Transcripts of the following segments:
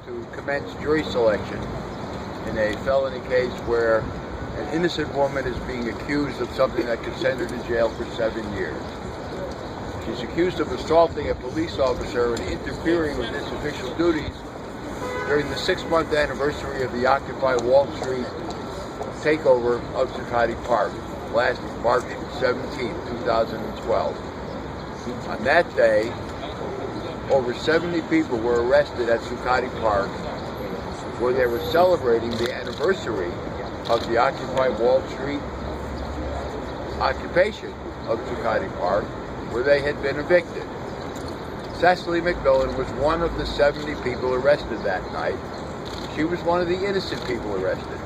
to commence jury selection in a felony case where an innocent woman is being accused of something that could send her to jail for 7 years. She's accused of assaulting a police officer and interfering with his official duties during the 6-month anniversary of the Occupy Wall Street takeover of Zuccotti Park, last March 17, 2012. On that day, over 70 people were arrested at Zuccotti Park, where they were celebrating the anniversary of the Occupy Wall Street occupation of Zuccotti Park, where they had been evicted. Cecily McMillan was one of the 70 people arrested that night. She was one of the innocent people arrested.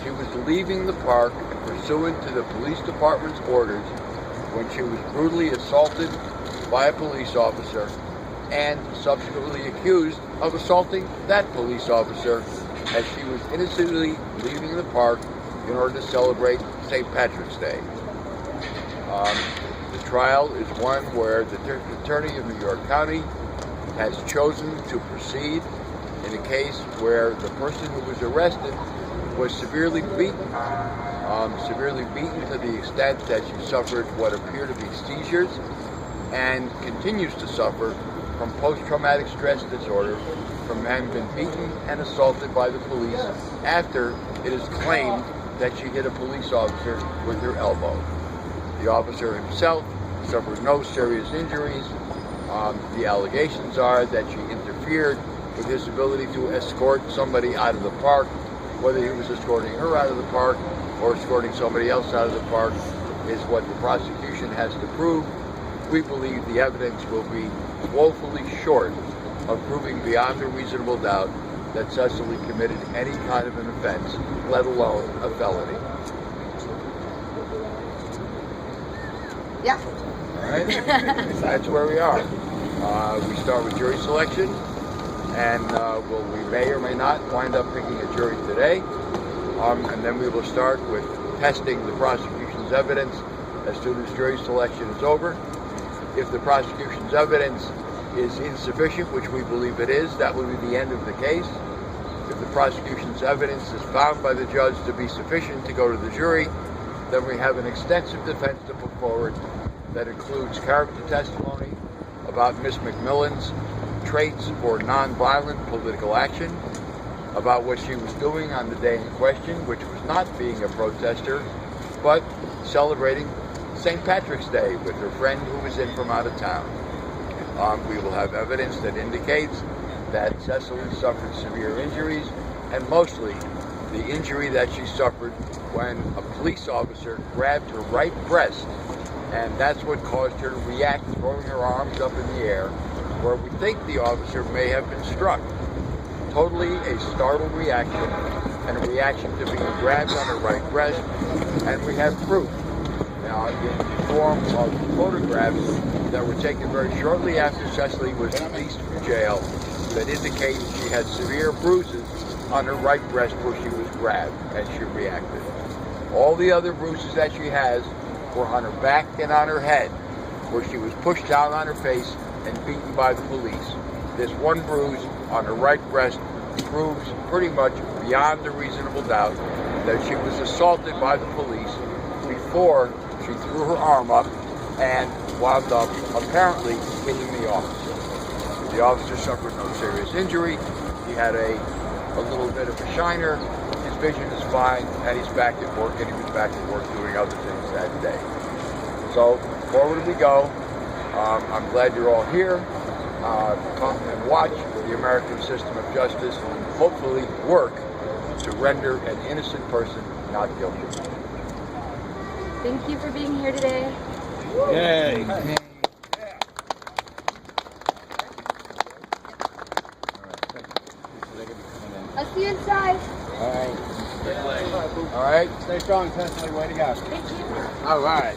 She was leaving the park pursuant to the police department's orders when she was brutally assaulted by a police officer and subsequently accused of assaulting that police officer as she was innocently leaving the park in order to celebrate St. Patrick's Day. The trial is one where the District Attorney of New York County has chosen to proceed in a case where the person who was arrested was severely beaten to the extent that she suffered what appear to be seizures and continues to suffer from post-traumatic stress disorder from having been beaten and assaulted by the police after it is claimed that she hit a police officer with her elbow. The officer himself suffered no serious injuries. The allegations are that she interfered with his ability to escort somebody out of the park. Whether he was escorting her out of the park or escorting somebody else out of the park is what the prosecution has to prove. We believe the evidence will be woefully short of proving beyond a reasonable doubt that Cecily committed any kind of an offense, let alone a felony. Yeah. All right? That's where we are. We start with jury selection, and we may or may not wind up picking a jury today, and then we will start with testing the prosecution's evidence as soon as jury selection is over. If the prosecution's evidence is insufficient, which we believe it is, that will be the end of the case. If the prosecution's evidence is found by the judge to be sufficient to go to the jury, then we have an extensive defense to put forward that includes character testimony about Ms. McMillan's traits for nonviolent political action, about what she was doing on the day in question, which was not being a protester, but celebrating St. Patrick's Day with her friend who was in from out of town. We will have evidence that indicates that Cecily suffered severe injuries, and mostly the injury that she suffered when a police officer grabbed her right breast, and that's what caused her to react, throwing her arms up in the air, where we think the officer may have been struck. Totally a startled reaction, and a reaction to being grabbed on her right breast, and we have proof. Now, in the form of photographs that were taken very shortly after Cecily was released from jail that indicate she had severe bruises on her right breast where she was grabbed and she reacted. All the other bruises that she has were on her back and on her head, where she was pushed down on her face and beaten by the police. This one bruise on her right breast proves pretty much beyond a reasonable doubt that she was assaulted by the police before she threw her arm up and wound up apparently hitting the officer. The officer suffered no serious injury. He had a little bit of a shiner. His vision is fine, and he's back at work, and he was back at work doing other things that day. So forward we go. I'm glad you're all here. Come and watch the American system of justice hopefully work to render an innocent person not guilty. Thank you for being here today. Yay. I'll see you inside. All right. Stay strong, Cecily. Way to go. Thank you. All right.